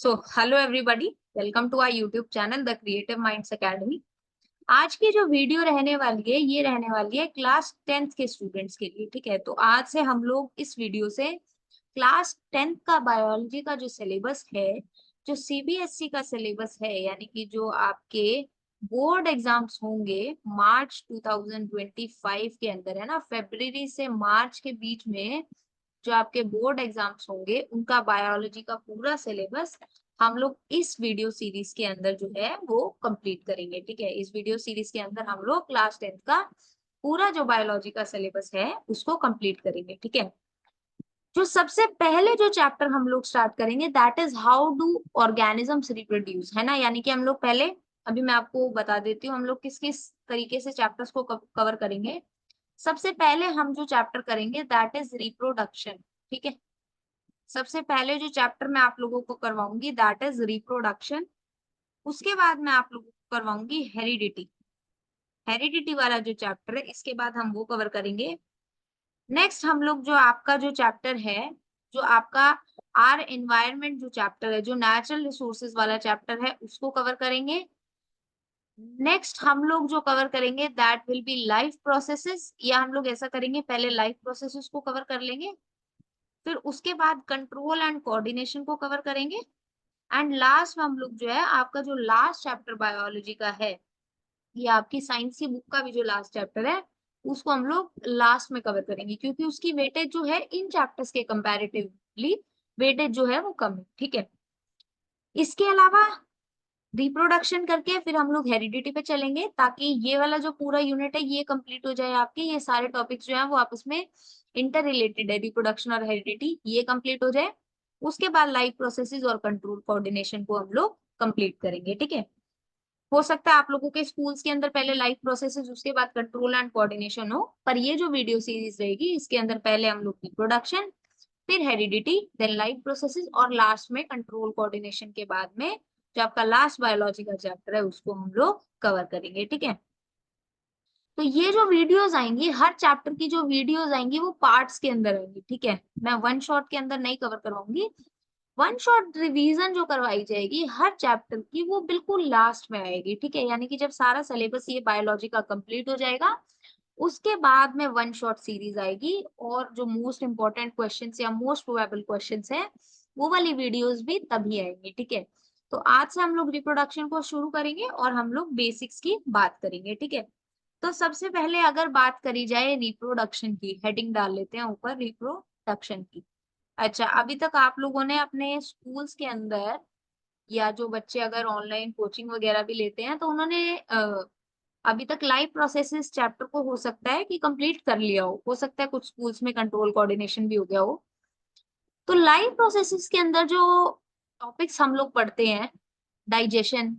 So hello everybody, welcome to our YouTube channel the creative minds academy. आज की जो video रहने वाली है ये रहने वाली है क्लास 10th के स्टूडेंट्स के लिए। ठीक है, तो आज से हम लोग इस वीडियो से क्लास 10th का बायोलॉजी का जो सिलेबस है, जो सीबीएसई का सिलेबस है, यानी कि जो आपके बोर्ड एग्जाम्स होंगे मार्च 2025 के अंदर, है ना, फरवरी से मार्च के बीच में जो आपके बोर्ड एग्जाम्स होंगे उनका बायोलॉजी का पूरा सिलेबस हम लोग इस वीडियो सीरीज के अंदर जो है वो कंप्लीट करेंगे। ठीक है, इस वीडियो सीरीज के अंदर हम लोग क्लास 10th का पूरा जो बायोलॉजी का सिलेबस है उसको कंप्लीट करेंगे। ठीक है, जो सबसे पहले जो चैप्टर हम लोग स्टार्ट करेंगे that is how do organisms reproduce, है ना। यानी कि हम लोग पहले, अभी मैं आपको बता देती हूँ हम लोग किस किस तरीके से चैप्टर्स को कवर करेंगे। सबसे पहले हम जो चैप्टर करेंगे दैट इज रिप्रोडक्शन। ठीक है, सबसे पहले जो चैप्टर मैं आप लोगों को करवाऊंगी दैट इज रिप्रोडक्शन। उसके बाद मैं आप लोगों को करवाऊंगी हेरिडिटी। हेरिडिटी वाला जो चैप्टर है इसके बाद हम वो कवर करेंगे। नेक्स्ट हम लोग जो आपका जो चैप्टर है, जो आपका आर एनवायरनमेंट जो चैप्टर है, जो नेचुरल रिसोर्सेज वाला चैप्टर है उसको कवर करेंगे। नेक्स्ट हम लोग जो कवर करेंगे that will be life processes, या हम लोग ऐसा करेंगे पहले लाइफ प्रोसेसेस को कवर कर लेंगे, फिर उसके बाद कंट्रोल एंड कोऑर्डिनेशन को कवर करेंगे, एंड लास्ट में हम लोग जो है आपका जो लास्ट चैप्टर बायोलॉजी का है, ये आपकी साइंस की बुक का भी जो लास्ट चैप्टर है उसको हम लोग लास्ट में कवर करेंगे, क्योंकि उसकी वेटेज जो है इन चैप्टर्स के कंपैरेटिवली वेटेज जो है वो कम है। ठीक है, इसके अलावा रिप्रोडक्शन करके फिर हम लोग हेरिडिटी पे चलेंगे, ताकि ये वाला जो पूरा यूनिट है ये कंप्लीट हो जाए। आपके ये सारे टॉपिक्स जो है वो आपस में इंटर रिलेटेड है, रिप्रोडक्शन और हेरिडिटी ये कंप्लीट हो जाए। उसके बाद लाइफ प्रोसेसेस और कंट्रोल कोऑर्डिनेशन को हम लोग कंप्लीट करेंगे। ठीक है, हो सकता है आप लोगों के स्कूल्स के अंदर पहले लाइफ प्रोसेसेस उसके बाद कंट्रोल एंड कोऑर्डिनेशन हो, पर ये जो वीडियो सीरीज रहेगी इसके अंदर पहले हम लोग रिप्रोडक्शन, फिर हेरिडिटी, देन लाइफ प्रोसेसेस, और लास्ट में कंट्रोल कोऑर्डिनेशन के बाद में जो आपका लास्ट बायोलॉजी का चैप्टर है उसको हम लोग कवर करेंगे। ठीक है, तो ये जो वीडियोस आएंगी, हर चैप्टर की जो वीडियोस आएंगी वो पार्ट्स के अंदर आएंगी। ठीक है, मैं वन शॉट के अंदर नहीं कवर करवाऊंगी। वन शॉट रिवीजन जो करवाई जाएगी हर चैप्टर की वो बिल्कुल लास्ट में आएगी। ठीक है, यानी कि जब सारा सिलेबस ये बायोलॉजी का कंप्लीट हो जाएगा उसके बाद में वन शॉट सीरीज आएगी, और जो मोस्ट इंपॉर्टेंट क्वेश्चंस या मोस्ट प्रोबेबल क्वेश्चंस है वो वाली वीडियोस भी तभी आएंगी। ठीक है, तो आज से हम लोग रिप्रोडक्शन को शुरू करेंगे और हम लोग बेसिक्स की बात करेंगे। ठीक है, तो सबसे पहले अगर बात करी जाए रिप्रोडक्शन की, हेडिंग डाल लेते हैं ऊपर रिप्रोडक्शन की। अच्छा, अभी तक आप लोगों ने अपने स्कूल्स के अंदर, या जो बच्चे अगर ऑनलाइन कोचिंग वगैरह भी लेते हैं तो उन्होंने अभी तक लाइव प्रोसेसेस चैप्टर को हो सकता है कि कंप्लीट कर लिया हो सकता है कुछ स्कूल्स में कंट्रोल कोऑर्डिनेशन भी हो गया हो। तो लाइव प्रोसेसेस के अंदर जो टॉपिक्स हम लोग पढ़ते हैं, डाइजेशन,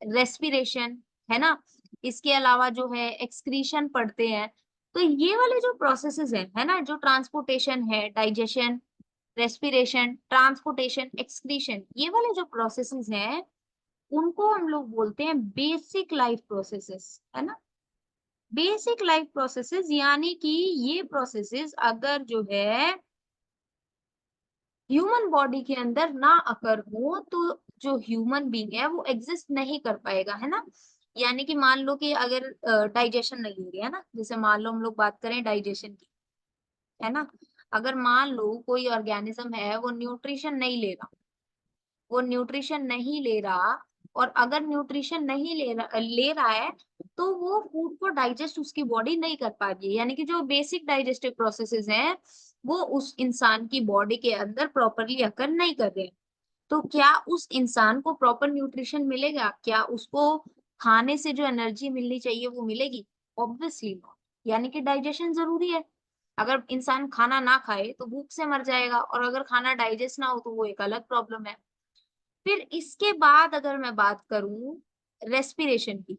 रेस्पिरेशन, है ना, इसके अलावा जो है एक्सक्रीशन पढ़ते हैं। तो ये वाले जो प्रोसेसेस है ना, जो ट्रांसपोर्टेशन है, डाइजेशन, रेस्पिरेशन, ट्रांसपोर्टेशन, एक्सक्रीशन, ये वाले जो प्रोसेसेस हैं उनको हम लोग बोलते हैं बेसिक लाइफ प्रोसेसेस, है ना। बेसिक लाइफ प्रोसेसेस यानी कि ये प्रोसेसेस अगर जो है ह्यूमन बॉडी के अंदर ना अकर हो तो जो ह्यूमन बीइंग है वो एग्जिस्ट नहीं कर पाएगा, है ना। यानी कि मान लो कि अगर डाइजेशन नहीं हो रही है ना, जैसे मान लो हम लोग बात करें डाइजेशन की, है ना, अगर मान लो कोई ऑर्गेनिज्म है वो न्यूट्रिशन नहीं ले रहा, वो न्यूट्रिशन नहीं ले रहा, और अगर न्यूट्रिशन नहीं ले रहा है तो वो फूड को डाइजेस्ट उसकी बॉडी नहीं कर पा रही है। यानी कि जो बेसिक डाइजेस्टिव प्रोसेसेस हैं वो उस इंसान की बॉडी के अंदर प्रॉपरली अकर नहीं कर रहे हैं। तो क्या उस इंसान को प्रॉपर न्यूट्रिशन मिलेगा? क्या उसको खाने से जो एनर्जी मिलनी चाहिए वो मिलेगी? Obviously not. यानी कि डाइजेशन जरूरी है। अगर इंसान खाना ना खाए तो भूख से मर जाएगा, और अगर खाना डाइजेस्ट ना हो तो वो एक अलग प्रॉब्लम है। फिर इसके बाद अगर मैं बात करूं रेस्पिरेशन की,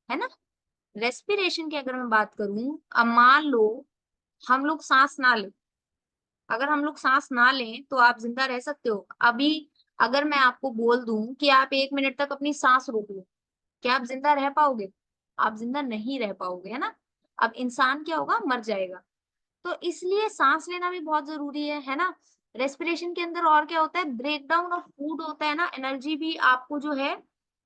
है ना, रेस्पिरेशन की अगर मैं बात करूं, अब मान लो हम लोग सांस ना लें, अगर हम लोग सांस ना लें तो आप जिंदा रह सकते हो? अभी अगर मैं आपको बोल दूं कि आप 1 मिनट तक अपनी सांस रोक लो, क्या आप जिंदा रह पाओगे? आप जिंदा नहीं रह पाओगे, है ना। अब इंसान क्या होगा, मर जाएगा। तो इसलिए सांस लेना भी बहुत जरूरी है ना। रेस्पिरेशन के अंदर और क्या होता है, ब्रेक डाउन ऑफ फूड होता है ना, एनर्जी भी आपको जो है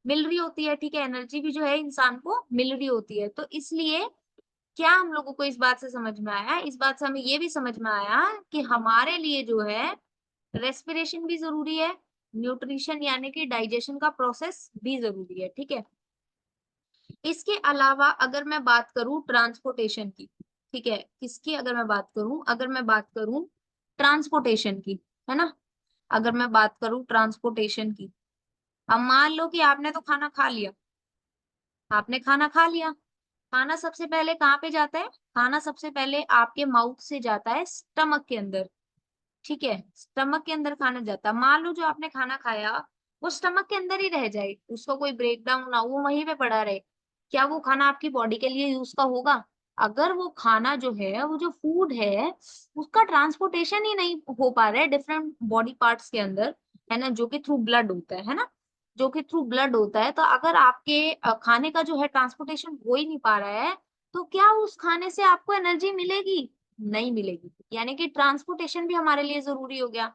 मिल रही होती है, ठीक है, एनर्जी भी जो है इंसान को मिल रही होती है। तो इसलिए क्या हम लोगों को इस बात से समझ में आया, इस बात से हमें ये भी समझ में आया कि हमारे लिए जो है रेस्पिरेशन भी जरूरी है, न्यूट्रिशन यानी कि डाइजेशन का प्रोसेस भी जरूरी है, ठीक है। इसके अलावा अगर मैं बात करूं ट्रांसपोर्टेशन की, ठीक है, किसकी अगर मैं बात करूं, अगर मैं बात करूं ट्रांसपोर्टेशन की, है ना, अगर मैं बात करूं ट्रांसपोर्टेशन की, अब मान लो कि आपने तो खाना खा लिया, आपने खाना खा लिया, खाना सबसे पहले कहाँ पे जाता है, खाना सबसे पहले आपके माउथ से जाता है स्टमक के अंदर, ठीक है, स्टमक के अंदर खाना जाता है। मान लो जो आपने खाना खाया वो स्टमक के अंदर ही रह जाए, उसको कोई ब्रेक डाउन ना हो, वो वहीं पे पड़ा रहे, क्या वो खाना आपकी बॉडी के लिए यूज का होगा? अगर वो खाना जो है, वो जो फूड है, उसका ट्रांसपोर्टेशन ही नहीं हो पा रहा है डिफरेंट बॉडी पार्ट्स के अंदर, है ना, जो कि थ्रू ब्लड होता है ना, जो कि थ्रू ब्लड होता है, तो अगर आपके खाने का जो है ट्रांसपोर्टेशन हो ही नहीं पा रहा है, तो क्या उस खाने से आपको एनर्जी मिलेगी? नहीं मिलेगी। यानी कि ट्रांसपोर्टेशन भी हमारे लिए जरूरी हो गया।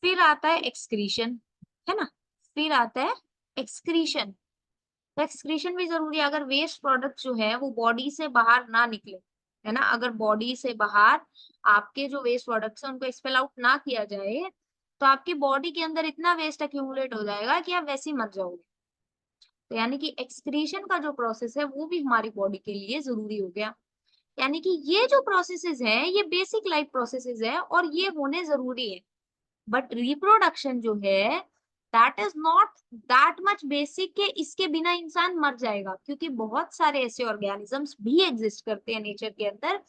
फिर आता है एक्सक्रीशन, है ना, फिर आता है एक्सक्रीशन, तो एक्सक्रीशन भी जरूरी है। अगर वेस्ट प्रोडक्ट जो है वो बॉडी से बाहर ना निकले, है ना, अगर बॉडी से बाहर आपके जो वेस्ट प्रोडक्ट्स है उनको एक्सपेल आउट ना किया जाए, तो आपकी बॉडी के अंदर इतना वेस्ट एक्यूमुलेट हो जाएगा कि आप वैसे ही मर जाओगे। तो यानी कि एक्सक्रीशन का जो प्रोसेस है वो भी हमारी बॉडी के लिए जरूरी हो गया। यानी कि ये जो प्रोसेसेस हैं ये बेसिक लाइफ प्रोसेसेस है और ये होने जरूरी है। बट रिप्रोडक्शन जो है that is not that much basic के इसके बिना इंसान मर जाएगा, क्योंकि बहुत सारे ऐसे ऑर्गेनिजम्स भी एग्जिस्ट करते हैं नेचर के अंदर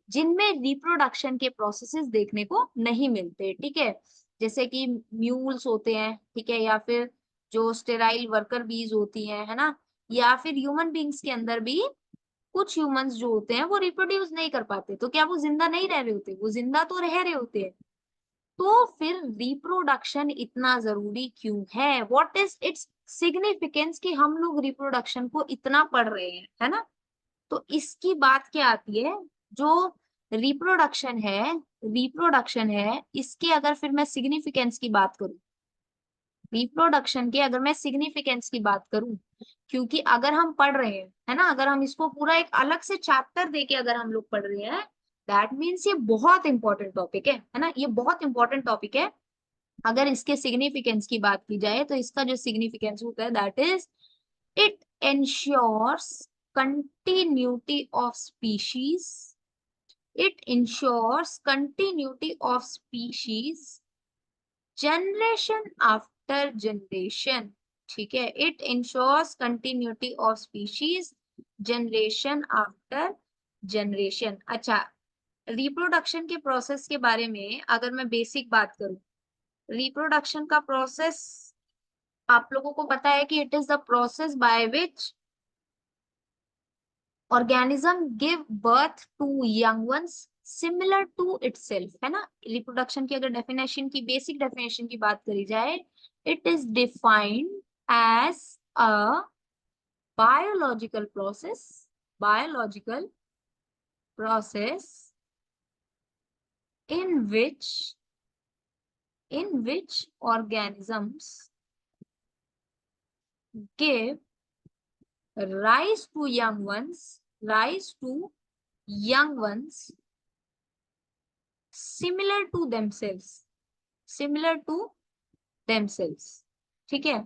जिनमें रिप्रोडक्शन के प्रोसेसेस देखने को नहीं मिलते, ठीक है, जैसे कि म्यूल्स होते हैं, ठीक है, या फिर जो स्टेराइल वर्कर बीज होती हैं, है ना, या फिर ह्यूमन बींग्स के अंदर भी कुछ ह्यूमंस जो होते हैं वो रिप्रोड्यूस नहीं कर पाते, तो क्या वो जिंदा नहीं रह रहे होते? वो जिंदा तो रह रहे होते हैं। तो फिर रिप्रोडक्शन इतना जरूरी क्यों है? व्हाट इज इट्स सिग्निफिकेंस कि हम लोग रिप्रोडक्शन को इतना पढ़ रहे हैं, है ना? तो इसकी बात क्या आती है, जो रिप्रोडक्शन है इसके अगर फिर मैं सिग्निफिकेंस की बात करूं, रिप्रोडक्शन के अगर मैं सिग्निफिकेंस की बात करूं, क्योंकि अगर हम पढ़ रहे हैं, है ना, अगर हम इसको पूरा एक अलग से चैप्टर देके अगर हम लोग पढ़ रहे हैं, दैट मीन्स ये बहुत इंपॉर्टेंट टॉपिक है ना, ये बहुत इंपॉर्टेंट टॉपिक है। अगर इसके सिग्निफिकेंस की बात की जाए तो इसका जो सिग्निफिकेंस होता है that is it ensures continuity of species, it ensures continuity of species generation after generation, ठीक है, it ensures continuity of species generation after generation। अच्छा, रिप्रोडक्शन के प्रोसेस के बारे में अगर मैं बेसिक बात करूं, रिप्रोडक्शन का प्रोसेस आप लोगों को पता है कि it is the process by which organism give birth to young ones similar to itself, है ना। रिप्रोडक्शन की अगर डेफिनेशन की बेसिक डेफिनेशन की बात करी जाए, it is defined as a biological process, biological process in which organisms give rise to young ones, rise to young ones similar to themselves, similar to themselves, ठीक है।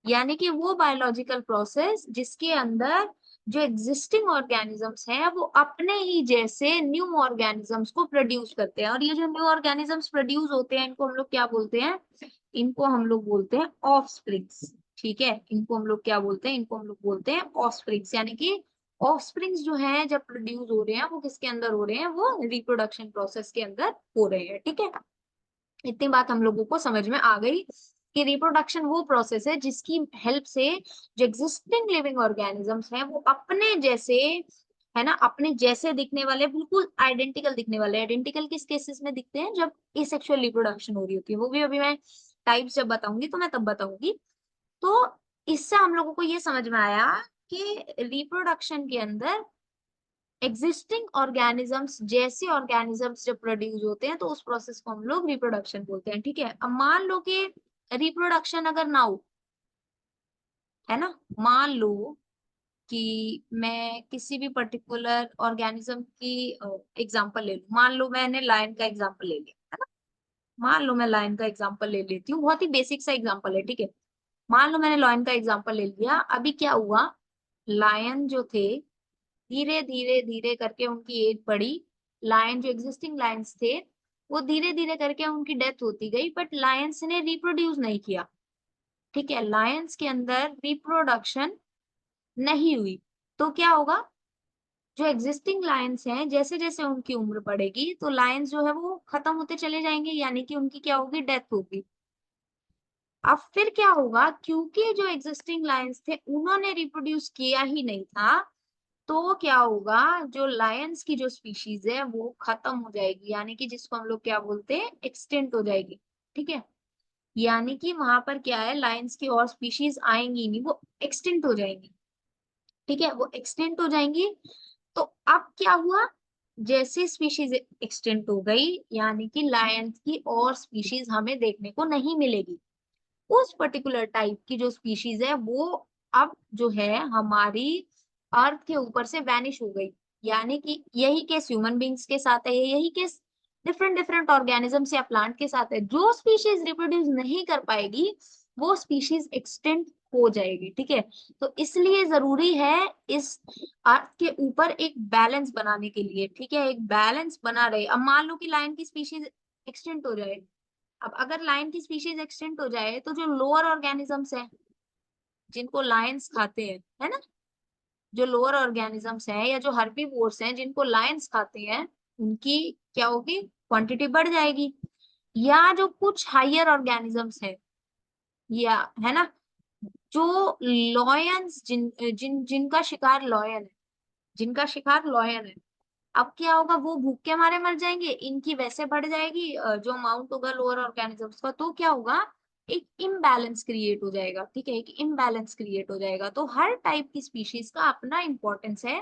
यानी कि वो बायोलॉजिकल प्रोसेस जिसके अंदर जो एग्जिस्टिंग ऑर्गेनिजम्स हैं वो अपने ही जैसे न्यू ऑर्गेनिजम्स को प्रोड्यूस करते हैं, और ये जो न्यू ऑर्गेनिजम्स प्रोड्यूस होते हैं इनको हम लोग क्या बोलते हैं? इनको हम लोग बोलते हैं ऑफस्प्रिंग्स, ठीक है, इनको हम लोग क्या बोलते हैं? इनको हम लोग बोलते हैं ऑफस्प्रिंग्स। यानी कि ऑफस्प्रिंग्स जो है जब प्रोड्यूस हो रहे हैं वो किसके अंदर हो रहे हैं? वो रिप्रोडक्शन प्रोसेस के अंदर हो रहे हैं, ठीक है। इतनी बात हम लोगों को समझ में आ गई कि रिप्रोडक्शन वो प्रोसेस है जिसकी हेल्प से जो एग्जिस्टिंग लिविंग ऑर्गेनिजम्स हैं वो अपने जैसे, है ना, अपने जैसे दिखने वाले, बिल्कुल आइडेंटिकल दिखने वाले। आइडेंटिकल किस केसेस में दिखते हैं? जब एसेक्सुअल रिप्रोडक्शन हो रही होती है, वो भी अभी मैं टाइप्स जब बताऊंगी तो मैं तब बताऊंगी। तो इससे हम लोगों को ये समझ में आया कि रिप्रोडक्शन के अंदर एग्जिस्टिंग ऑर्गेनिजम्स जैसे ऑर्गेनिजम्स जब प्रोड्यूस होते हैं तो उस प्रोसेस को हम लोग रिप्रोडक्शन बोलते हैं। ठीक है, अब मान लो कि रिप्रोडक्शन अगर ना हो, है ना, मान लो कि मैं किसी भी पर्टिकुलर ऑर्गेनिज्म की एग्जांपल ले लूं, मान लो मैंने लायन का एग्जांपल ले लिया, है ना, मान लो मैं लायन का एग्जांपल ले लेती हूँ, बहुत ही बेसिक सा एग्जांपल है। ठीक है, मान लो मैंने लायन का एग्जांपल ले लिया। अभी क्या हुआ, लायन जो थे धीरे धीरे धीरे करके उनकी एज बढ़ी, लायन जो एग्जिस्टिंग लायंस थे वो धीरे धीरे करके उनकी डेथ होती गई, बट लायंस ने रिप्रोड्यूस नहीं किया। ठीक है, लायंस के अंदर रिप्रोडक्शन नहीं हुई, तो क्या होगा, जो एग्जिस्टिंग लायंस हैं जैसे जैसे उनकी उम्र बढ़ेगी तो लायंस जो है वो खत्म होते चले जाएंगे, यानी कि उनकी क्या होगी, डेथ होगी। अब फिर क्या होगा, क्योंकि जो एग्जिस्टिंग लायंस थे उन्होंने रिप्रोड्यूस किया ही नहीं था, तो क्या होगा, जो लायंस की जो स्पीशीज है वो खत्म हो जाएगी, यानी कि जिसको हम लोग क्या बोलते हैं, एक्सटिंक्ट हो जाएगी। ठीक है, यानी कि वहां पर क्या है, लायंस की और स्पीशीज आएंगी नहीं, वो एक्सटिंक्ट हो जाएंगी। ठीक है, वो एक्सटिंक्ट हो जाएंगी। तो अब क्या हुआ, जैसे स्पीशीज एक्सटिंक्ट हो गई, यानी कि लायंस की और स्पीशीज हमें देखने को नहीं मिलेगी, उस पर्टिकुलर टाइप की जो स्पीशीज है वो अब जो है हमारी अर्थ के ऊपर से वैनिश हो गई। यानी कि यही केस ह्यूमन बींग्स के साथ है, यही केस डिफरेंट डिफरेंट ऑर्गेनिजम्स या प्लांट के साथ है, जो स्पीशीज रिप्रोड्यूस नहीं कर पाएगी वो स्पीशीज एक्सटिंक्ट हो जाएगी। ठीक है, तो इसलिए जरूरी है इस अर्थ के ऊपर एक बैलेंस बनाने के लिए, ठीक है, एक बैलेंस बना रहे। अब मान लो कि लायन की स्पीशीज एक्सटिंक्ट हो जाए, अब अगर लायन की स्पीशीज एक्सटिंक्ट हो जाए तो जो लोअर ऑर्गेनिजम्स हैं जिनको लायंस खाते हैं, है ना, जो लोअर ऑर्गेनिजम्स हैं या जो हर्बीवोर्स हैं जिनको लायंस खाते हैं, उनकी क्या होगी, क्वांटिटी बढ़ जाएगी। या जो कुछ हायर ऑर्गेनिजम्स हैं, या, है ना, जो लॉयंस जिन जिन जिनका शिकार लॉयन है, जिनका शिकार लॉयन है, अब क्या होगा, वो भूख के मारे मर जाएंगे, इनकी वैसे बढ़ जाएगी जो अमाउंट होगा लोअर ऑर्गेनिजम्स का, तो क्या होगा, एक इम्बैलेंस क्रिएट हो जाएगा। ठीक है, एक इम्बैलेंस क्रिएट हो जाएगा। तो हर टाइप की स्पीशीज का अपना इंपॉर्टेंस है,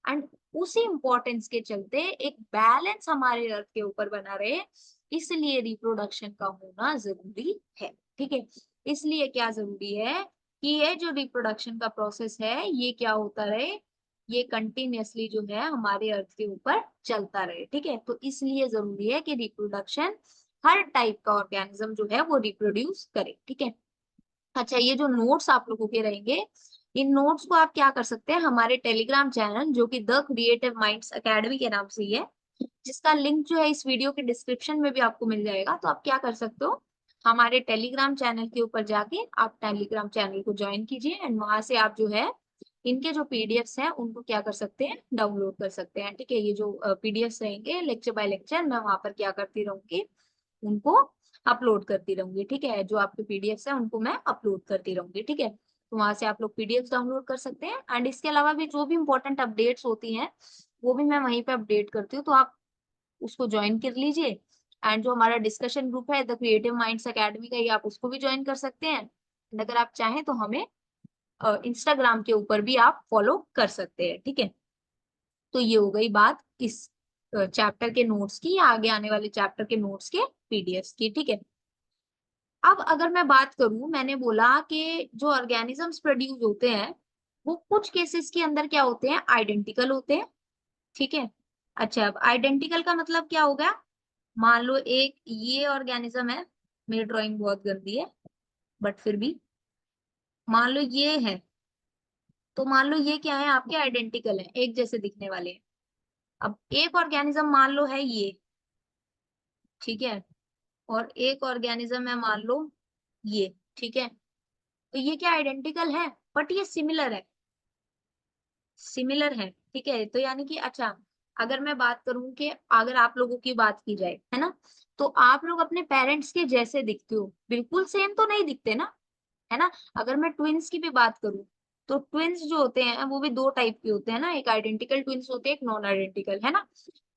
एंड उसी इंपॉर्टेंस के चलते एक बैलेंस हमारे अर्थ के ऊपर बना रहे, इसलिए रिप्रोडक्शन का होना जरूरी है। ठीक है, इसलिए क्या जरूरी है कि ये जो रिप्रोडक्शन का प्रोसेस है ये क्या होता रहे, ये कंटिन्यूअसली जो है हमारे अर्थ के ऊपर चलता रहे। ठीक है, तो इसलिए जरूरी है कि रिप्रोडक्शन हर टाइप का ऑर्गेनिज्म जो है वो रिप्रोड्यूस करे। ठीक है, अच्छा, ये जो नोट्स आप लोगों के रहेंगे, इन नोट्स को आप क्या कर सकते हैं, हमारे टेलीग्राम चैनल जो कि द क्रिएटिव माइंड्स एकेडमी के नाम से ही है, जिसका लिंक जो है इस वीडियो के डिस्क्रिप्शन में भी आपको मिल जाएगा, तो आप क्या कर सकते हो, हमारे टेलीग्राम चैनल के ऊपर जाके आप टेलीग्राम चैनल को ज्वाइन कीजिए, एंड वहां से आप जो है इनके जो पीडीएफ्स हैं उनको क्या कर सकते हैं, डाउनलोड कर सकते हैं। ठीक है, ये जो पीडीएफ्स रहेंगे लेक्चर बाय लेक्चर, मैं वहां पर क्या करती रहूंगी, उनको अपलोड करती रहूंगी। ठीक है, जो आपके पीडीएफ्स है उनको मैं अपलोड करती रहूंगी। ठीक है, तो वहां से आप लोग पीडीएफ डाउनलोड कर सकते हैं, एंड इसके अलावा भी जो भी इंपॉर्टेंट अपडेट्स होती हैं वो भी मैं वहीं पे अपडेट करती हूँ, तो आप उसको ज्वाइन कर लीजिए। एंड जो हमारा डिस्कशन ग्रुप है द क्रिएटिव माइंड्स एकेडमी का, ये आप उसको भी ज्वाइन कर सकते हैं। And अगर आप चाहें तो हमें इंस्टाग्राम के ऊपर भी आप फॉलो कर सकते हैं। ठीक है, तो ये हो गई बात इस चैप्टर के नोट्स की, या आगे आने वाले चैप्टर के नोट्स के पीडीएफ की। ठीक है, अब अगर मैं बात करूं, मैंने बोला कि जो ऑर्गेनिजम्स प्रोड्यूस होते हैं वो कुछ केसेस के अंदर क्या होते हैं, आइडेंटिकल होते हैं। ठीक है, अच्छा, अब आइडेंटिकल का मतलब क्या हो गया, मान लो एक ये ऑर्गेनिज्म है, मेरी ड्राइंग बहुत गंदी है बट फिर भी मान लो ये है, तो मान लो ये क्या है, आपके आइडेंटिकल है, एक जैसे दिखने वाले हैं। अब एक ऑर्गेनिज्म मान लो है ये, ठीक है, और एक ऑर्गेनिज्म है मान लो ये, ठीक है, तो ये क्या आइडेंटिकल है, बट ये सिमिलर है, सिमिलर है। ठीक है, तो यानी कि अच्छा, अगर मैं बात करूं कि अगर आप लोगों की बात की जाए, है ना, तो आप लोग अपने पेरेंट्स के जैसे दिखते हो, बिल्कुल सेम तो नहीं दिखते ना, है ना। अगर मैं ट्विंस की भी बात करूं तो ट्विंस जो होते हैं वो भी दो टाइप के होते हैं ना, एक आइडेंटिकल ट्विंस होते हैं, एक नॉन आइडेंटिकल, है ना।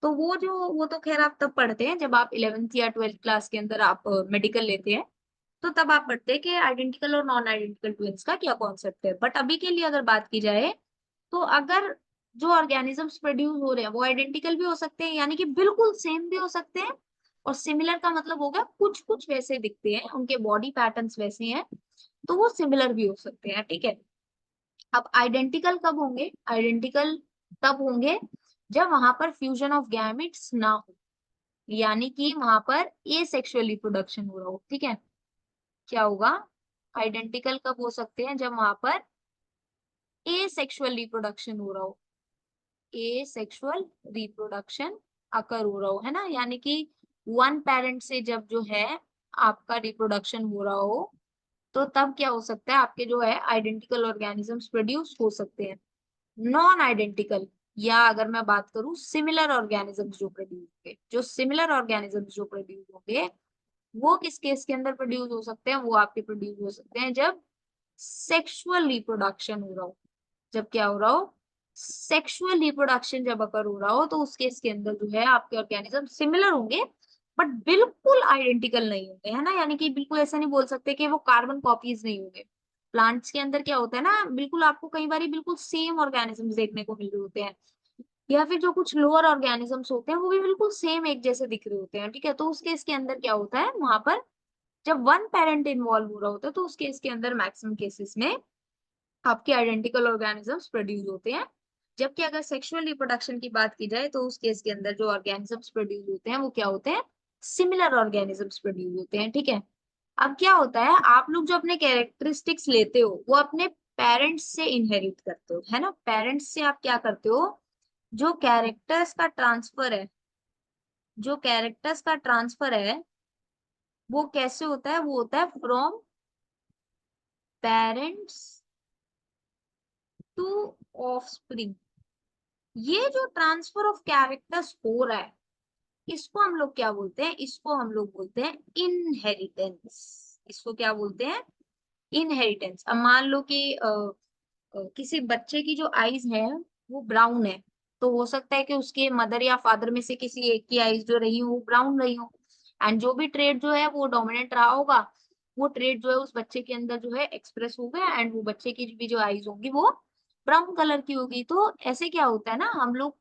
तो वो तो खैर आप तब पढ़ते हैं जब आप 11th या 12th क्लास के अंदर आप मेडिकल लेते हैं, तो तब आप पढ़ते हैं कि आइडेंटिकल और नॉन आइडेंटिकल ट्विंस का क्या कॉन्सेप्ट है। बट अभी के लिए अगर बात की जाए, तो अगर जो ऑर्गेनिजम्स प्रोड्यूस हो रहे हैं वो आइडेंटिकल भी हो सकते हैं, यानी कि बिल्कुल सेम भी हो सकते हैं, और सिमिलर का मतलब होगा कुछ कुछ वैसे दिखते हैं, उनके बॉडी पैटर्न्स वैसे हैं, तो वो सिमिलर भी हो सकते हैं, ठीक है। अब आइडेंटिकल कब होंगे? आइडेंटिकल तब होंगे जब वहां पर फ्यूजन ऑफ गैमेट्स ना हो, यानी कि वहां पर एसेक्सुअल रिप्रोडक्शन हो रहा हो, ठीक है। क्या होगा? आइडेंटिकल कब हो सकते हैं? जब वहां पर एसेक्सुअल रिप्रोडक्शन हो रहा हो, एसेक्सुअल रिप्रोडक्शन अकर हो रहा हो, है ना, यानी कि वन पेरेंट से जब जो है आपका रिप्रोडक्शन हो रहा हो, तो तब क्या हो सकता है? आपके जो है आइडेंटिकल ऑर्गेनिजम्स प्रोड्यूस हो सकते हैं। नॉन आइडेंटिकल, या अगर मैं बात करूं सिमिलर ऑर्गेनिजम्स जो प्रोड्यूस होंगे, जो सिमिलर ऑर्गेनिजम्स जो प्रोड्यूस होंगे, वो किस केस के अंदर प्रोड्यूस हो सकते हैं? वो आपके प्रोड्यूस हो सकते हैं जब सेक्सुअल रिप्रोडक्शन हो रहा हो। जब क्या हो रहा हो? सेक्सुअल रिप्रोडक्शन जब अकर हो रहा हो, तो उस केस के अंदर जो है आपके ऑर्गेनिज्म सिमिलर होंगे, बट बिल्कुल आइडेंटिकल नहीं होंगे, है ना, यानी कि बिल्कुल ऐसा नहीं बोल सकते कि वो कार्बन कॉपीज नहीं होंगे। प्लांट्स के अंदर क्या होता है ना, बिल्कुल आपको कई बार बिल्कुल सेम ऑर्गेनिजम्स देखने को मिल रहे होते हैं, या फिर जो कुछ लोअर ऑर्गेनिजम्स होते हैं वो भी बिल्कुल सेम एक जैसे दिख रहे होते हैं, ठीक है। तो उस केस के अंदर क्या होता है? वहां पर जब वन पेरेंट इन्वॉल्व हो रहा होता है, तो उस केस के अंदर मैक्सिमम केसेस में आपके आइडेंटिकल ऑर्गेनिजम्स प्रोड्यूस होते हैं। जबकि अगर सेक्सुअल रिप्रोडक्शन की बात की जाए, तो उस केस के अंदर जो ऑर्गेनिजम्स प्रोड्यूस होते हैं वो क्या होते हैं? सिमिलर ऑर्गेनिजम्स प्रोड्यूस होते हैं, ठीक है। अब क्या होता है, आप लोग जो अपने कैरेक्टरिस्टिक्स लेते हो वो अपने पेरेंट्स से इनहेरिट करते हो, है ना। पेरेंट्स से आप क्या करते हो? जो कैरेक्टर्स का ट्रांसफर है, जो कैरेक्टर्स का ट्रांसफर है वो कैसे होता है? वो होता है फ्रॉम पेरेंट्स टू ऑफस्प्रिंग। ये जो ट्रांसफर ऑफ कैरेक्टर्स हो रहा है, इसको हम लोग क्या बोलते हैं? इसको हम लोग बोलते हैं इनहेरिटेंस। इसको क्या बोलते हैं? इनहेरिटेंस। अब मान लो कि किसी बच्चे की जो आईज है वो ब्राउन है, तो हो सकता है कि उसके मदर या फादर में से किसी एक की आईज जो रही हो वो ब्राउन रही हो, एंड जो भी ट्रेड जो है वो डोमिनेंट रहा होगा, वो ट्रेड जो है उस बच्चे के अंदर जो है एक्सप्रेस हो गया, एंड वो बच्चे की भी जो आईज होगी वो ब्राउन कलर की होगी। तो ऐसे क्या होता है ना, हम लोग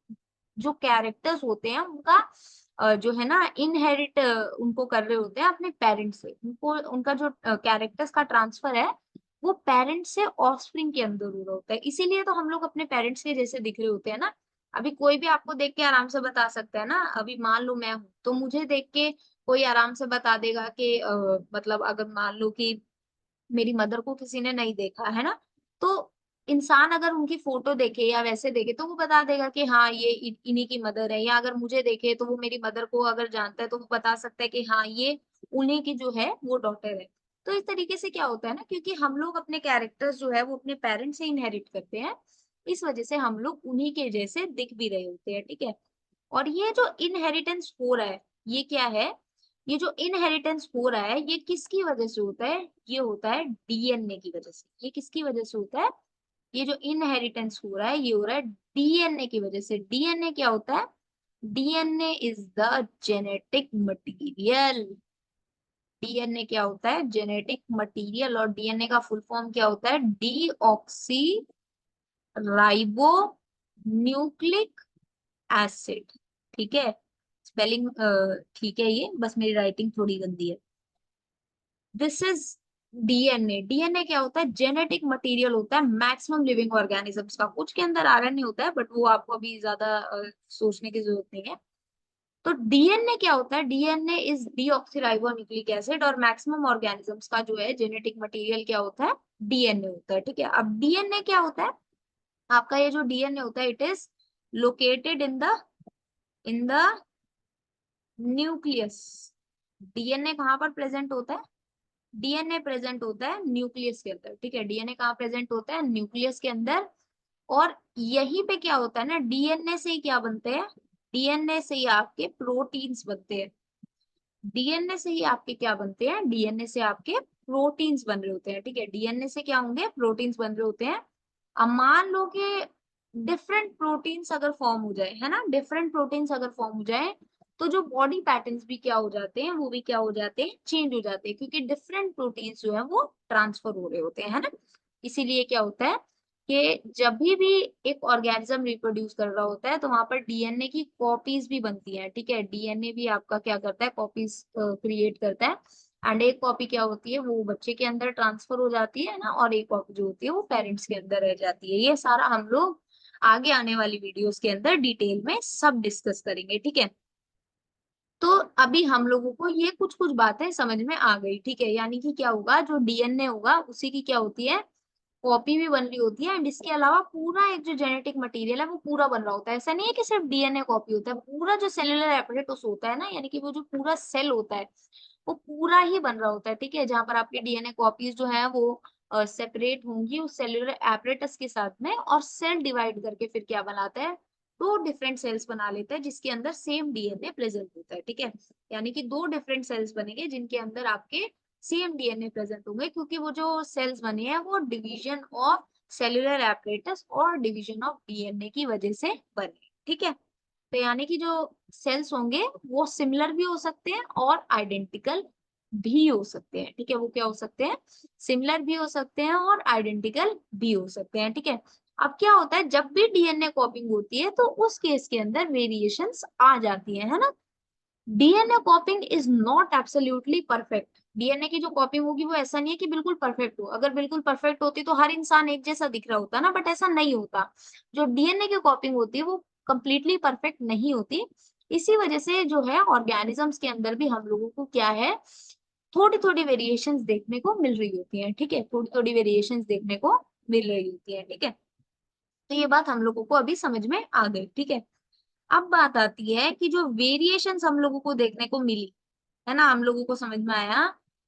जो कैरेक्टर्स होते हैं उनका जो है ना इनहेरिट उनको कर रहे होते हैं अपने पेरेंट्स से, उनको उनका जो कैरेक्टर्स का ट्रांसफर है वो पेरेंट्स से ऑफस्प्रिंग के अंदर हो रहा होता है। इसीलिए तो हम लोग अपने पेरेंट्स के जैसे दिख रहे होते हैं ना। अभी कोई भी आपको देख के आराम से बता सकता है ना, अभी मान लो मैं हूं तो मुझे देख के कोई आराम से बता देगा कि मतलब अगर मान लो कि मेरी मदर को किसी ने नहीं देखा है ना, तो इंसान अगर उनकी फोटो देखे या वैसे देखे तो वो बता देगा कि हाँ ये इन्हीं की मदर है, या अगर मुझे देखे तो वो मेरी मदर को अगर जानता है तो वो बता सकता है कि हाँ ये उन्हीं की जो है वो डॉटर है। तो इस तरीके से क्या होता है ना, क्योंकि हम लोग अपने कैरेक्टर्स जो है वो अपने पेरेंट्स से इनहेरिट करते हैं, इस वजह से हम लोग उन्हीं के जैसे दिख भी रहे होते हैं, ठीक है। और ये जो इनहेरिटेंस हो रहा है, ये क्या है? ये जो इनहेरिटेंस हो रहा है ये किसकी वजह से होता है? ये होता है डीएनए की वजह से। ये किसकी वजह से होता है? ये जो इनहेरिटेंस हो रहा है ये हो रहा है डीएनए की वजह से। डीएनए क्या होता है? DNA is the genetic material. DNA क्या होता है? Genetic material. और डीएनए का फुल फॉर्म क्या होता है? डीऑक्सी राइबो न्यूक्लिक एसिड, ठीक है। स्पेलिंग ठीक है, ये बस मेरी राइटिंग थोड़ी गंदी है। This is DNA. डीएनए क्या होता है? जेनेटिक मटेरियल होता है मैक्सिमम लिविंग ऑर्गेनिजम्स का। कुछ के अंदर आरएनए होता है, बट वो आपको अभी ज्यादा सोचने की जरूरत नहीं है। तो डीएनए क्या होता है? डीएनए इज डीऑक्सीराइबोन्यूक्लिक एसिड, और मैक्सिमम ऑर्गेनिजम्स का जो है जेनेटिक मटेरियल क्या होता है? डीएनए होता है, ठीक है। अब डीएनए क्या होता है? आपका ये जो डीएनए होता है it is located in the nucleus. DNA कहाँ पर प्रेजेंट होता है? डीएनए प्रेजेंट होता है न्यूक्लियस के अंदर, ठीक है। डीएनए कहाँ प्रेजेंट होता है? न्यूक्लियस के अंदर। और यहीं पे क्या होता है ना, डीएनए से ही क्या बनते हैं? डीएनए से ही आपके प्रोटीन्स बनते हैं। डीएनए से ही आपके क्या बनते हैं? डीएनए से आपके प्रोटीन्स बन रहे होते हैं, ठीक है। डीएनए से क्या होंगे? प्रोटीन्स बन रहे होते हैं। अब मान लो कि डिफरेंट प्रोटीन्स अगर फॉर्म हो जाए, है ना, डिफरेंट प्रोटीन्स अगर फॉर्म हो जाए, तो जो बॉडी पैटर्न्स भी क्या हो जाते हैं? वो भी क्या हो जाते हैं? चेंज हो जाते हैं, क्योंकि डिफरेंट प्रोटीन्स जो है वो ट्रांसफर हो रहे होते हैं, है ना। इसीलिए क्या होता है? कि जब भी एक ऑर्गेनिज्म रिप्रोड्यूस कर रहा होता है तो वहां पर डीएनए की कॉपीज भी बनती है, ठीक है। डीएनए भी आपका क्या करता है, कॉपीज क्रिएट करता है। एंड एक कॉपी क्या होती है, वो बच्चे के अंदर ट्रांसफर हो जाती है ना, और एक कॉपी जो होती है वो पेरेंट्स के अंदर रह जाती है। ये सारा हम लोग आगे आने वाली वीडियोस के अंदर डिटेल में सब डिस्कस करेंगे, ठीक है। तो अभी हम लोगों को ये कुछ कुछ बातें समझ में आ गई, ठीक है। यानी कि क्या होगा, जो डीएनए होगा उसी की क्या होती है, कॉपी भी बन रही होती है। एंड इसके अलावा पूरा एक जो जेनेटिक मटेरियल है वो पूरा बन रहा होता है। ऐसा नहीं है कि सिर्फ डीएनए कॉपी होता है, पूरा जो सेलुलर एपरेटस होता है ना, यानी कि वो जो पूरा सेल होता है वो पूरा ही बन रहा होता है, ठीक है। जहां पर आपकी डीएनए कॉपीज जो है वो सेपरेट होंगी उस सेलुलर एपरेटस के साथ में, और सेल डिवाइड करके फिर क्या बनाता है, दो डिफरेंट सेल्स बना लेता है जिसके अंदर सेम डीएनए प्रेजेंट होता है, ठीक है। यानी कि दो डिफरेंट सेल्स बनेंगे जिनके अंदर आपके सेम डीएनए प्रेजेंट होंगे, क्योंकि वो जो सेल्स बने हैं वो डिवीजन ऑफ सेलुलर एपरेटस और डिवीजन ऑफ डीएनए की वजह से बने, ठीक है। तो यानी कि जो सेल्स होंगे वो सिमिलर भी हो सकते हैं और आइडेंटिकल भी हो सकते हैं, ठीक है। वो क्या हो सकते हैं, सिमिलर भी हो सकते हैं और आइडेंटिकल भी हो सकते हैं, ठीक है। अब क्या होता है, जब भी डीएनए कॉपिंग होती है तो उस केस के अंदर वेरिएशंस आ जाती है ना। DNA कॉपिंग is not absolutely perfect. DNA की जो कॉपिंग होगी वो ऐसा नहीं है कि बिल्कुल परफेक्ट हो। अगर बिल्कुल परफेक्ट होती तो हर इंसान एक जैसा दिख रहा होता ना, बट ऐसा नहीं होता। जो डीएनए की कॉपिंग होती है वो कंप्लीटली परफेक्ट नहीं होती। इसी वजह से जो है ऑर्गेनिजम्स के अंदर भी हम लोगों को क्या है, थोड़ी थोड़ी वेरिएशंस देखने को मिल रही होती है, ठीक है। थोड़ी थोड़ी वेरिएशंस देखने को मिल रही होती है, ठीक है। तो ये बात हम लोगों को अभी समझ में आ गई, ठीक है। अब बात आती है कि जो वेरिएशंस हम लोगों को देखने को मिली, है ना, हम लोगों को समझ में आया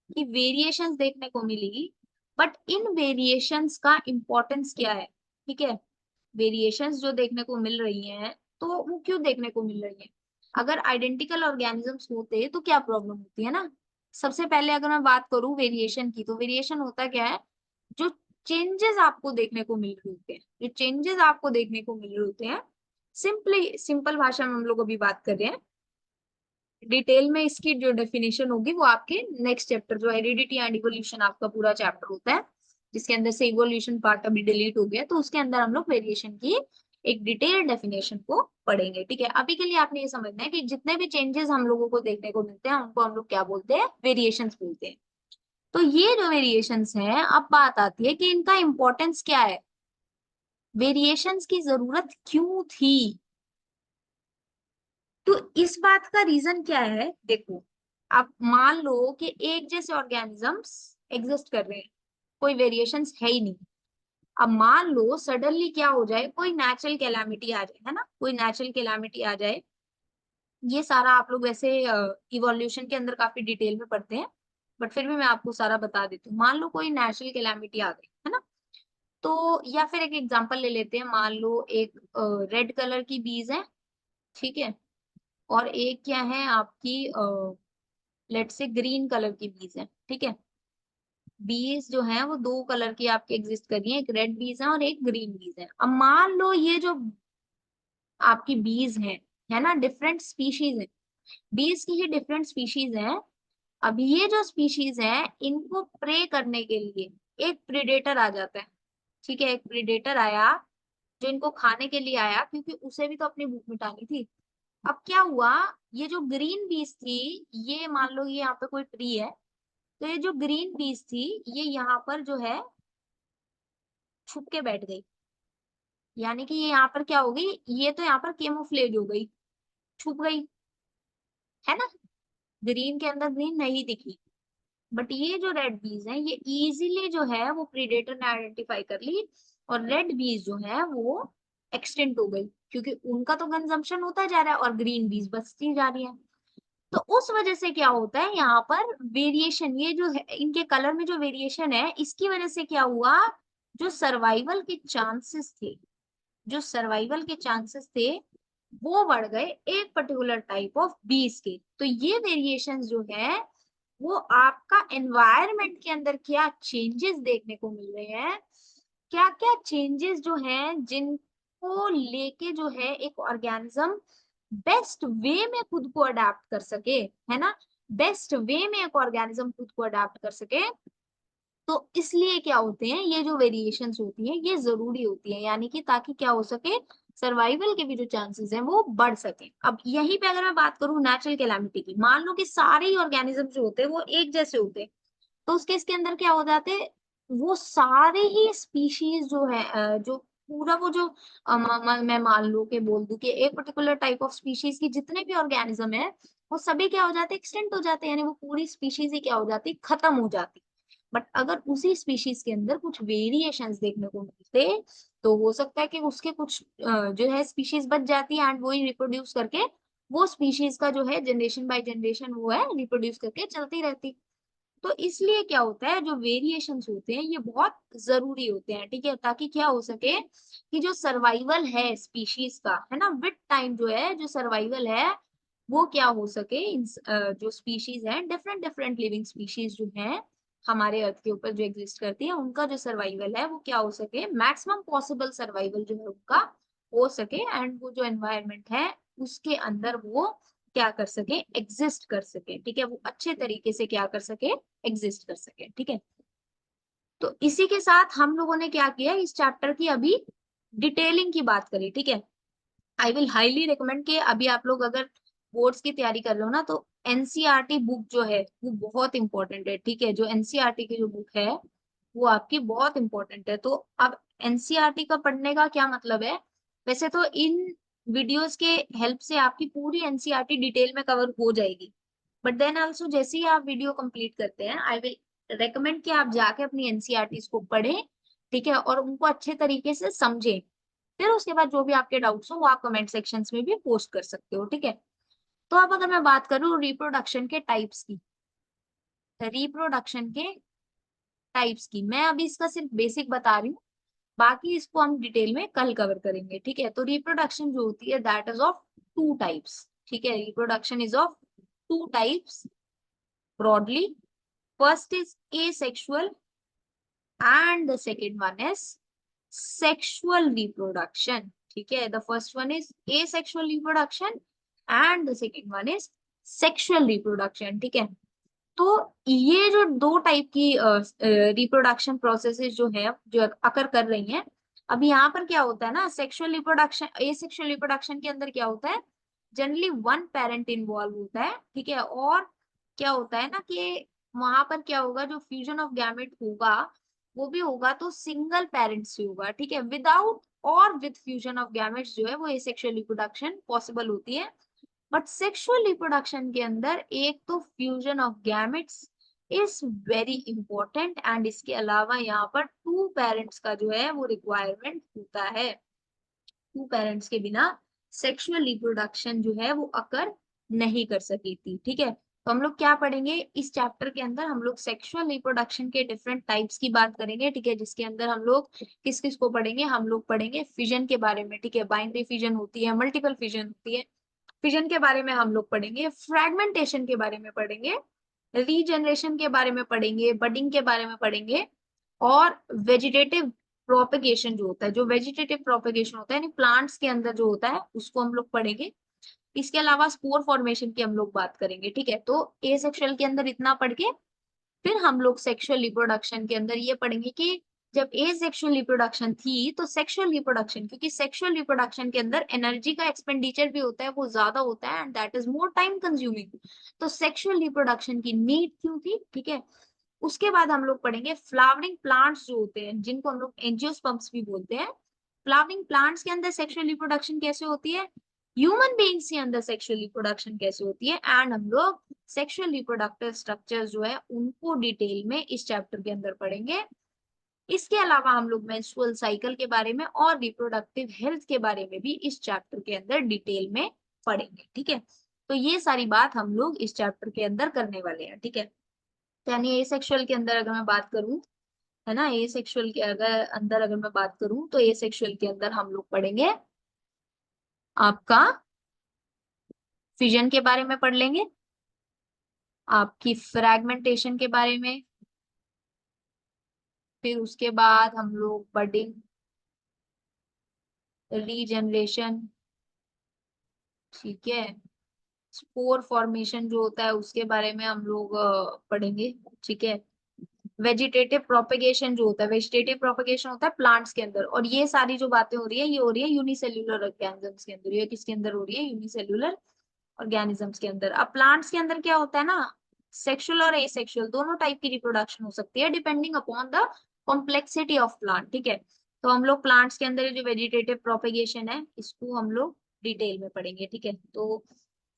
कि वेरिएशंस देखने को मिली, बट इन वेरिएशंस का इंपॉर्टेंस क्या है, ठीक है। वेरिएशंस जो देखने को मिल रही हैं तो वो क्यों देखने को मिल रही है। अगर आइडेंटिकल ऑर्गेनिजम्स होते तो क्या प्रॉब्लम होती है ना। सबसे पहले अगर मैं बात करूं वेरिएशन की, तो वेरिएशन होता क्या है, जो चेंजेस आपको देखने को मिल रहे होते हैं, जो चेंजेस आपको देखने को मिल रहे होते हैं, सिंपल भाषा में हम लोग अभी बात कर रहे हैं। डिटेल में इसकी जो डेफिनेशन होगी वो आपके नेक्स्ट चैप्टर, जो हेरिडिटी एंड इवोल्यूशन आपका पूरा चैप्टर होता है, जिसके अंदर से इवोल्यूशन पार्ट अभी डिलीट हो गया, तो उसके अंदर हम लोग वेरिएशन की एक डिटेल डेफिनेशन को पढ़ेंगे, ठीक है। अभी के लिए आपने ये समझना है कि जितने भी चेंजेस हम लोगों को देखने को मिलते हैं उनको हम लोग क्या बोलते हैं, वेरिएशंस बोलते हैं। तो ये जो वेरिएशंस हैं, अब बात आती है कि इनका इंपॉर्टेंस क्या है, वेरिएशंस की जरूरत क्यों थी। तो इस बात का रीजन क्या है, देखो। आप मान लो कि एक जैसे ऑर्गेनिजम्स एग्जिस्ट कर रहे हैं, कोई वेरिएशंस है ही नहीं। अब मान लो सडनली क्या हो जाए, कोई नेचुरल कैलामिटी आ जाए, है ना, कोई नेचुरल कैलामिटी आ जाए। ये सारा आप लोग वैसे इवोल्यूशन के अंदर काफी डिटेल में पढ़ते हैं, बट फिर भी मैं आपको सारा बता देती हूँ। मान लो कोई नेचुरल कैलामिटी आ गई, है ना। तो या फिर एक एग्जांपल ले लेते हैं, मान लो एक रेड कलर की बीज है, ठीक है, और एक क्या है आपकी लेट से ग्रीन कलर की बीज है, ठीक है। बीज जो है वो दो कलर की आपके एग्जिस्ट कर रही है, एक रेड बीज है और एक ग्रीन बीज है। अब मान लो ये जो आपकी बीज है ना, डिफरेंट स्पीशीज है, बीज की ही डिफरेंट स्पीशीज है। अब ये जो स्पीशीज है इनको प्रे करने के लिए एक प्रीडेटर आ जाता है, ठीक है। एक प्रीडेटर आया जो इनको खाने के लिए आया, क्योंकि उसे भी तो अपनी भूख मिटानी थी। अब क्या हुआ, ये जो ग्रीन बीज थी, ये मान लो ये यहाँ पे कोई ट्री है, तो ये जो ग्रीन बीज थी ये यहाँ पर जो है छुप के बैठ गई। यानी कि ये यहाँ पर क्या हो गई, ये तो यहाँ पर केमोफ्लेज हो गई, छुप गई, है ना। ग्रीन के अंदर ग्रीन नहीं दिखी, बट ये जो रेड बीज है ये इजीली जो है वो प्रीडेटर ने आइडेंटिफाई कर ली, और रेड बीज जो है वो एक्सटिंक्ट हो गई, क्योंकि उनका तो कंजम्पशन होता जा रहा है और ग्रीन बीज बचती जा रही है। तो उस वजह से क्या होता है, यहाँ पर वेरिएशन, ये जो है इनके कलर में जो वेरिएशन है, इसकी वजह से क्या हुआ, जो सर्वाइवल के चांसेस थे, जो सर्वाइवल के चांसेस थे वो बढ़ गए एक पर्टिकुलर टाइप ऑफ बीज के। तो ये वेरिएशन जो है वो आपका एनवायरनमेंट के अंदर क्या चेंजेस देखने को मिल रहे हैं, क्या क्या चेंजेस जो हैं जिनको लेके जो है एक ऑर्गेनिज्म बेस्ट वे में खुद को अडेप्ट कर सके, है ना, बेस्ट वे में एक ऑर्गेनिज्म खुद को अडेप्ट कर सके। तो इसलिए क्या होते हैं, ये जो वेरिएशंस होती हैं ये जरूरी होती है, यानी कि ताकि क्या हो सके, सर्वाइवल के भी जो चांसेस हैं वो बढ़ सके। अब यहीं पे अगर मैं बात करूं नेचुरल कैलामिटी की, मान लो कि सारे ही ऑर्गेनिज्म जो होते हैं वो एक जैसे होते हैं, तो उसके इसके अंदर क्या हो जाते हैं, वो सारे ही स्पीशीज जो है जो पूरा वो जो मैं मान लू के बोल दूं कि एक पर्टिकुलर टाइप ऑफ स्पीशीज की जितने भी ऑर्गेनिज्म है वो सभी क्या हो जाते हैं, एक्सटेंट हो जाते हैं, यानी वो पूरी स्पीशीज ही क्या हो जाती, खत्म हो जाती। बट अगर उसी स्पीशीज के अंदर कुछ वेरिएशंस देखने को मिलते, तो हो सकता है कि उसके कुछ जो है स्पीशीज बच जाती है एंड वही रिप्रोड्यूस करके वो स्पीशीज का जो है जनरेशन बाय जनरेशन वो है रिप्रोड्यूस करके चलती रहती। तो इसलिए क्या होता है, जो वेरिएशंस होते हैं ये बहुत जरूरी होते हैं, ठीक है, ताकि क्या हो सके कि जो सर्वाइवल है स्पीशीज का, है ना, विद टाइम जो है जो सर्वाइवल है वो क्या हो सके, इन जो स्पीशीज हैं, डिफरेंट डिफरेंट लिविंग स्पीशीज जो हैं हमारे अर्थ के ऊपर जो एग्जिस्ट करती है, उनका जो सर्वाइवल है वो क्या हो सके, मैक्सिमम पॉसिबल सर्वाइवल जो है उनका हो सके, एंड वो जो एनवायरनमेंट है उसके अंदर वो क्या कर सके, एग्जिस्ट कर सके, ठीक है, वो अच्छे तरीके से क्या कर सके, एग्जिस्ट कर सके, ठीक है। तो इसी के साथ हम लोगों ने क्या किया, इस चैप्टर की अभी डिटेलिंग की बात करी, ठीक है। आई विल हाईली रिकमेंड कि अभी आप लोग अगर बोर्ड्स की तैयारी कर रहे हो ना, तो एनसीईआरटी बुक जो है वो बहुत इंपॉर्टेंट है, ठीक है, जो एनसीईआरटी की जो बुक है वो आपकी बहुत इंपॉर्टेंट है। तो अब एनसीईआरटी का पढ़ने का क्या मतलब है, वैसे तो इन वीडियोस के हेल्प से आपकी पूरी एनसीईआरटी डिटेल में कवर हो जाएगी, बट देन ऑल्सो जैसे ही आप वीडियो कंप्लीट करते हैं आई विल रेकमेंड कि आप जाके अपनी एनसीईआरटी को पढ़ें, ठीक है, और उनको अच्छे तरीके से समझें। फिर उसके बाद जो भी आपके डाउट्स हो वो आप कमेंट सेक्शंस में भी पोस्ट कर सकते हो, ठीक है। तो अब अगर मैं बात करूं रिप्रोडक्शन के टाइप्स की, रिप्रोडक्शन के टाइप्स की, मैं अभी इसका सिर्फ बेसिक बता रही हूँ, बाकी इसको हम डिटेल में कल कवर करेंगे, ठीक है। तो रिप्रोडक्शन जो होती है that is of two types, ठीक है, reproduction is of two types broadly. First is asexual and the second one is sexual reproduction, ठीक है, the first one is asexual reproduction and the second one is sexual reproduction, ठीक है। तो ये जो दो टाइप की रिप्रोडक्शन प्रोसेसेस जो है जो अकर कर रही हैं, अब यहाँ पर क्या होता है ना, सेक्सुअल रिप्रोडक्शन, एसेक्सुअल रिप्रोडक्शन के अंदर क्या होता है, जनरली वन पेरेंट इन्वॉल्व होता है, ठीक है, और क्या होता है ना कि वहां पर क्या होगा, जो फ्यूजन ऑफ गैमेट होगा वो भी होगा तो सिंगल पेरेंट से होगा, ठीक है, विदाउट और विद फ्यूजन ऑफ गैमेट्स जो है वो एसेक्सुअल रिप्रोडक्शन पॉसिबल होती है। बट सेक्सुअल रिप्रोडक्शन के अंदर एक तो fusion of gametes is very important and इसके अलावा यहाँ पर टू पेरेंट्स का जो है वो रिक्वायरमेंट होता है। टू पेरेंट्स के बिना सेक्सुअल रिप्रोडक्शन जो है वो अकर नहीं कर सकी थी, ठीक है। तो हम लोग क्या पढ़ेंगे इस चैप्टर के अंदर, हम लोग सेक्सुअल रिप्रोडक्शन के डिफरेंट टाइप्स की बात करेंगे, ठीक है, जिसके अंदर हम लोग किस किस को पढ़ेंगे, हम लोग पढ़ेंगे फिजन के बारे में, ठीक है, बाइनरी फिजन होती है, मल्टीपल फिजन होती है, फिजन के बारे में हम लोग पढ़ेंगे, फ्रैगमेंटेशन के बारे में पढ़ेंगे, रीजनरेशन के बारे में पढ़ेंगे, बडिंग के बारे में पढ़ेंगे, और वेजिटेटिव प्रोपेगेशन जो होता है, जो वेजिटेटिव प्रोपेगेशन होता है यानी प्लांट्स के अंदर जो होता है उसको हम लोग पढ़ेंगे। इसके अलावा स्पोर फॉर्मेशन की हम लोग बात करेंगे, ठीक है। तो ए सेक्सुअल के अंदर इतना पढ़ के फिर हम लोग सेक्सुअल रिप्रोडक्शन के अंदर ये पढ़ेंगे कि जब एसेक्सुअल रिप्रोडक्शन थी तो सेक्सुअल रिप्रोडक्शन, क्योंकि सेक्सुअल रिप्रोडक्शन के अंदर एनर्जी का एक्सपेंडिचर भी होता है, वो ज्यादा होता है and that is more time consuming. तो सेक्सुअल रिप्रोडक्शन की नीड क्यों थी, ठीक है। उसके बाद हम लोग पढ़ेंगे फ्लावरिंग प्लांट्स जो होते हैं जिनको हम लोग एंजियोस्पर्म्स भी बोलते हैं। फ्लावरिंग प्लांट्स के अंदर सेक्सुअल रिप्रोडक्शन कैसे होती है, ह्यूमन बीइंग्स के अंदर सेक्सुअल रिप्रोडक्शन कैसे होती है, एंड हम लोग सेक्सुअल रिप्रोडक्टिव स्ट्रक्चर्स जो है उनको डिटेल में इस चैप्टर के अंदर पढ़ेंगे। इसके अलावा हम लोग मेंस्ट्रुअल साइकिल के बारे में और रिप्रोडक्टिव हेल्थ के बारे में भी इस चैप्टर के अंदर डिटेल में पढ़ेंगे, ठीक है। तो ये सारी बात हम लोग इस चैप्टर के अंदर करने वाले हैं, ठीक है। यानी ए सेक्सुअल के अंदर अगर मैं बात करूं, है ना, ए सेक्सुअल के अंदर अगर मैं बात करूं तो ए सेक्सुअल के अंदर हम लोग पढ़ेंगे आपका फिजन के बारे में पढ़ लेंगे, आपकी फ्रैगमेंटेशन के बारे में, फिर उसके बाद हम लोग बडिंग, रीजनरेशन, ठीक है, स्पोर फॉर्मेशन जो होता है उसके बारे में हम लोग पढ़ेंगे, ठीक है। वेजिटेटिव प्रोपेगेशन जो होता है, वेजिटेटिव प्रोपेगेशन होता है प्लांट्स के अंदर, और ये सारी जो बातें हो रही है ये हो रही है यूनिसेल्युलर ऑर्गेनिजम्स के अंदर। ये किसके अंदर हो रही है? यूनिसेल्युलर ऑर्गेनिजम्स के अंदर। अब प्लांट्स के अंदर क्या होता है ना, सेक्सुअल और एसेक्सुअल दोनों टाइप की रिप्रोडक्शन हो सकती है depending upon the complexity of plant, ठीक है। तो हम लोग प्लांट्स के अंदर जो वेजिटेटिव प्रोपेगेशन है इसको हम लोग डिटेल में पढ़ेंगे, ठीक है। तो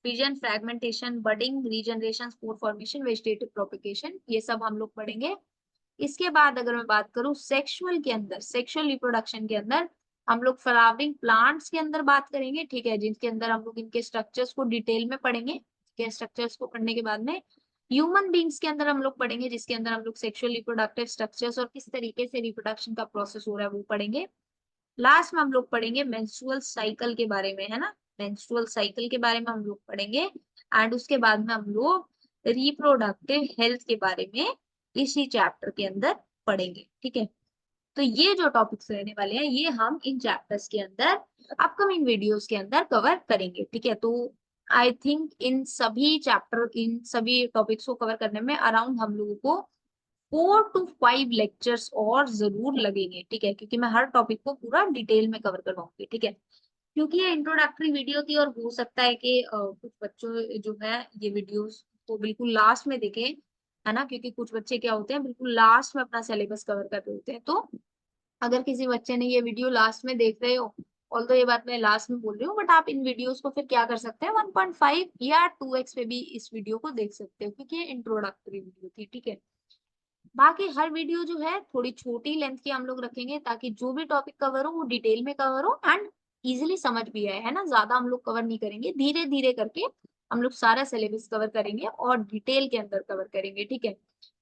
fission, fragmentation, budding, regeneration, spore formation, vegetative propagation, ये सब हम लोग पढ़ेंगे। इसके बाद अगर मैं बात करूं सेक्सुअल के अंदर, सेक्सुअल रिप्रोडक्शन के अंदर हम लोग फ्लावरिंग प्लांट्स के अंदर बात करेंगे, ठीक है, जिनके अंदर हम लोग इनके स्ट्रक्चर्स को डिटेल में पढ़ेंगे। के स्ट्रक्चर्स को पढ़ने के बाद में ह्यूमन बींग्स के अंदर हम लोग पढ़ेंगे, जिसके अंदर हम लोग सेक्सुअल रिप्रोडक्टिव स्ट्रक्चर्स और किस तरीके से रिप्रोडक्शन का प्रोसेस हो रहा है वो पढ़ेंगे। लास्ट में हम लोग पढ़ेंगे मेंस्ट्रुअल साइकिल के बारे में, है ना, मेंस्ट्रुअल साइकिल के बारे में हम लोग पढ़ेंगे। एंड उसके बाद में हम लोग रिप्रोडक्टिव हेल्थ के बारे में इसी चैप्टर के अंदर पढ़ेंगे, ठीक है। तो ये जो टॉपिक्स रहने वाले हैं ये हम इन चैप्टर्स के अंदर अपकमिंग वीडियोस के अंदर कवर करेंगे, ठीक है। तो आई थिंक इन सभी चैप्टर, इन सभी टॉपिक्स को कवर करने में अराउंड हम लोगों को 4 to 5 लेक्चर्स और जरूर लगेंगे, ठीक है, क्योंकि मैं हर टॉपिक को पूरा डिटेल में कवर करवाऊंगी, ठीक है। क्योंकि ये इंट्रोडक्टरी वीडियो थी और हो सकता है कि कुछ बच्चों जो है ये वीडियोस को बिल्कुल लास्ट में देखें, है ना, क्योंकि कुछ बच्चे क्या होते हैं बिल्कुल लास्ट में अपना सिलेबस कवर कर रहे होते हैं। तो अगर किसी बच्चे ने ये वीडियो लास्ट में देख रहे हो, ऑल्दो ये बात मैं लास्ट में बोल रही हूँ, बट आप इन वीडियोस को फिर क्या कर सकते हैं 1.5 या 2x पे भी इस वीडियो को देख सकते हो, क्योंकि ये इंट्रोडक्टरी वीडियो थी, ठीक है। बाकी हर वीडियो जो है थोड़ी छोटी लेंथ की हम लोग रखेंगे, ताकि जो भी टॉपिक कवर हो वो डिटेल में कवर हो एंड इजिली समझ भी आए, है ना। ज्यादा हम लोग कवर नहीं करेंगे, धीरे धीरे करके हम लोग सारा सिलेबस कवर करेंगे और डिटेल के अंदर कवर करेंगे, ठीक है,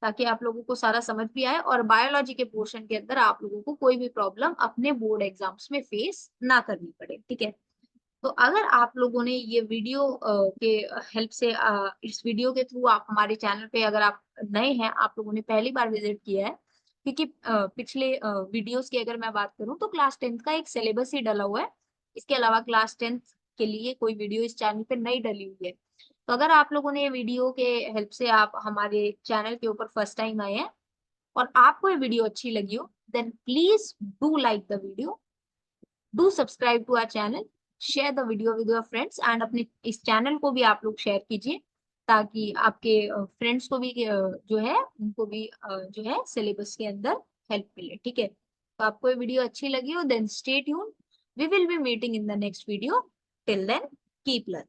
ताकि आप लोगों को सारा समझ भी आए और बायोलॉजी के पोर्शन के अंदर आप लोगों को कोई भी प्रॉब्लम अपने बोर्ड एग्जाम्स में फेस ना करनी पड़े, ठीक है। तो अगर आप लोगों ने ये वीडियो के हेल्प से इस वीडियो के थ्रू आप हमारे चैनल पे अगर आप नए हैं, आप लोगों ने पहली बार विजिट किया है, क्योंकि पिछले वीडियोस की अगर मैं बात करूं तो क्लास 10th का एक सिलेबस ही डला हुआ है। इसके अलावा क्लास 10th के लिए कोई वीडियो इस चैनल पे नहीं डली हुई है। तो अगर आप लोगों ने ये वीडियो के हेल्प से आप हमारे चैनल के ऊपर फर्स्ट टाइम आए हैं और आपको ये वीडियो अच्छी लगी हो, then please do like the video, do subscribe to our channel, share the video with your friends and अपने इस चैनल को भी आप लोग शेयर कीजिए, ताकि आपके फ्रेंड्स को भी जो है उनको भी जो है सिलेबस के अंदर हेल्प मिले, ठीक है। तो आपको ये वीडियो अच्छी लगी हो then stay tune, we will be meeting in the next video, till then keep learning.